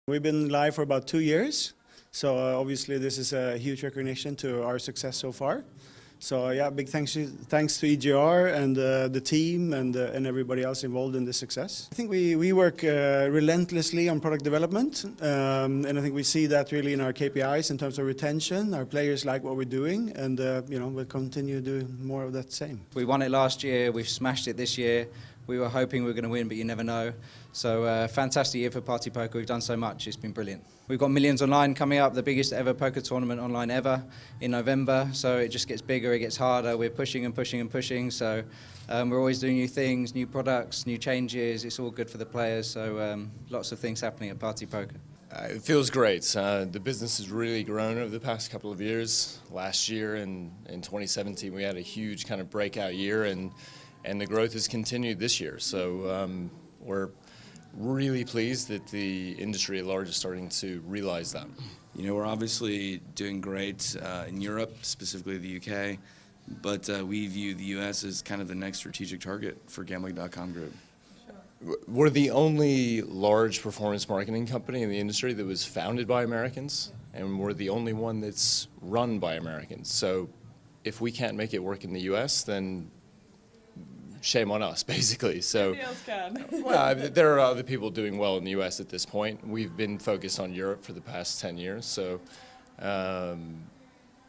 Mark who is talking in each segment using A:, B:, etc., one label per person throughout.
A: We've been live for about 2 years, so obviously this is a huge recognition to our success so far. So yeah, big thanks to EGR and the team and everybody else involved in this success. I think we work relentlessly on product development, and I think we see that really in our KPIs in terms of retention. Our players like what we're doing, and we'll continue doing more of that same.
B: We won it last year, we've smashed it this year. We were hoping we were going to win, but you never know. So fantastic year for Party Poker. We've done so much, it's been brilliant. We've got Millions Online coming up, the biggest ever poker tournament online ever in November. So it just gets bigger, it gets harder. We're pushing and pushing and pushing. So we're always doing new things, new products, new changes. It's all good for the players. So lots of things happening at Party Poker.
C: It feels great. The business has really grown over the past couple of years. Last year in 2017, we had a huge kind of breakout year, and the growth has continued this year. So we're really pleased that the industry at large is starting to realize that.
D: You know, we're obviously doing great in Europe, specifically the UK, but we view the US as kind of the next strategic target for Gambling.com Group.
C: We're the only large performance marketing company in the industry that was founded by Americans, and we're the only one that's run by Americans. So if we can't make it work in the US, then shame on us, basically. So,
E: nobody else can.
C: well, there are other people doing well in the U.S. at this point. We've been focused on Europe for the past 10 years. So,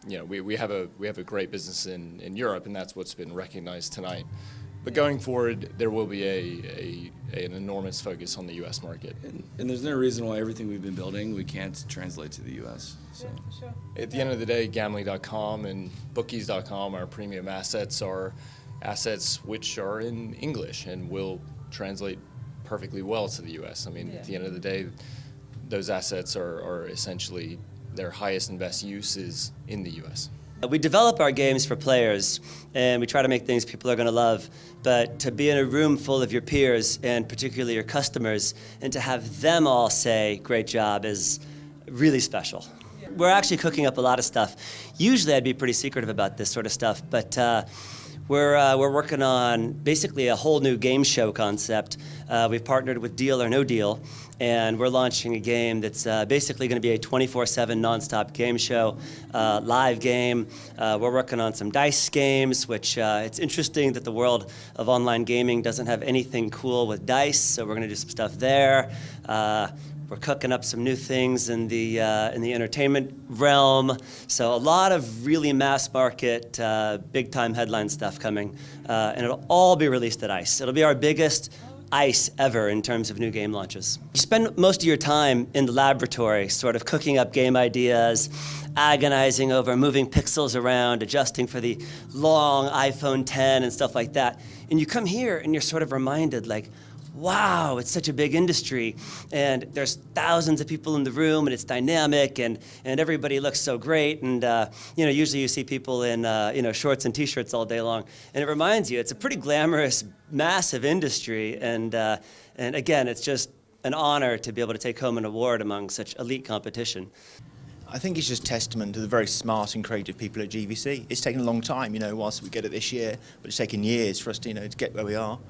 C: we have a great business in Europe, and that's what's been recognized tonight. But going forward, there will be an enormous focus on the U.S. market.
D: And there's no reason why everything we've been building we can't translate to the U.S. So.
E: Yeah, sure.
C: At the end of the day, Gambling.com and Bookies.com, our premium assets, are assets which are in English and will translate perfectly well to the U.S. I mean, At the end of the day, those assets are essentially their highest and best use is in the U.S.
F: We develop our games for players, and we try to make things people are going to love. But to be in a room full of your peers, and particularly your customers, and to have them all say, "Great job," is really special. Yeah. We're actually cooking up a lot of stuff. Usually I'd be pretty secretive about this sort of stuff, but we're working on basically a whole new game show concept. We've partnered with Deal or No Deal, and we're launching a game that's basically going to be a 24/7 nonstop game show, live game. We're working on some dice games, which it's interesting that the world of online gaming doesn't have anything cool with dice, so we're going to do some stuff there. We're cooking up some new things in the entertainment realm. So a lot of really mass market, big time headline stuff coming. And it'll all be released at ICE. It'll be our biggest ICE ever in terms of new game launches. You spend most of your time in the laboratory sort of cooking up game ideas, agonizing over moving pixels around, adjusting for the long iPhone 10 and stuff like that. And you come here and you're sort of reminded, like, wow, it's such a big industry, and there's thousands of people in the room, and it's dynamic, and everybody looks so great, and usually you see people in shorts and t-shirts all day long, and it reminds you it's a pretty glamorous, massive industry, and again, it's just an honor to be able to take home an award among such elite competition.
G: I think it's just testament to the very smart and creative people at GVC. It's taken a long time, whilst we get it this year, but it's taken years for us to get where we are,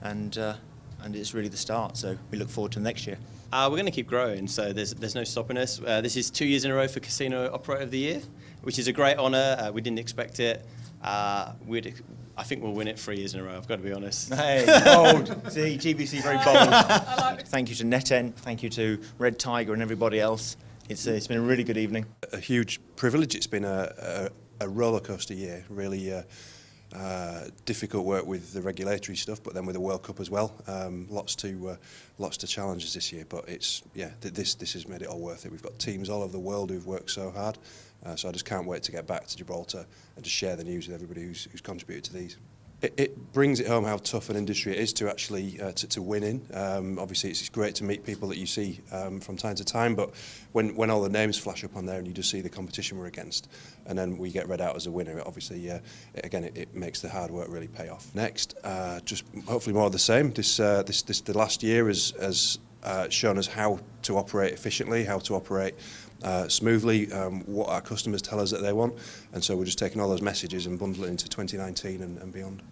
G: and it's really the start, so we look forward to next year.
H: We're going to keep growing, so there's no stopping us. This is 2 years in a row for Casino Operator of the Year, which is a great honour. We didn't expect it. I think we'll win it 3 years in a row, I've got to be honest.
G: Hey, bold. See, GVC very bold.
E: I like it.
G: Thank you to NetEnt, thank you to Red Tiger and everybody else. It's been a really good evening.
I: A huge privilege. It's been a roller coaster year, really. Difficult work with the regulatory stuff, but then with the World Cup as well. Lots to challenges this year, but this has made it all worth it. We've got teams all over the world who've worked so hard, so I just can't wait to get back to Gibraltar and to share the news with everybody who's contributed to these. It brings it home how tough an industry it is to actually to win in. Obviously, it's great to meet people that you see from time to time, but when all the names flash up on there and you just see the competition we're against, and then we get read out as a winner, obviously, it makes the hard work really pay off. Next, just hopefully more of the same. The last year has shown us how to operate efficiently, how to operate smoothly, what our customers tell us that they want, and so we're just taking all those messages and bundling it into 2019 and beyond.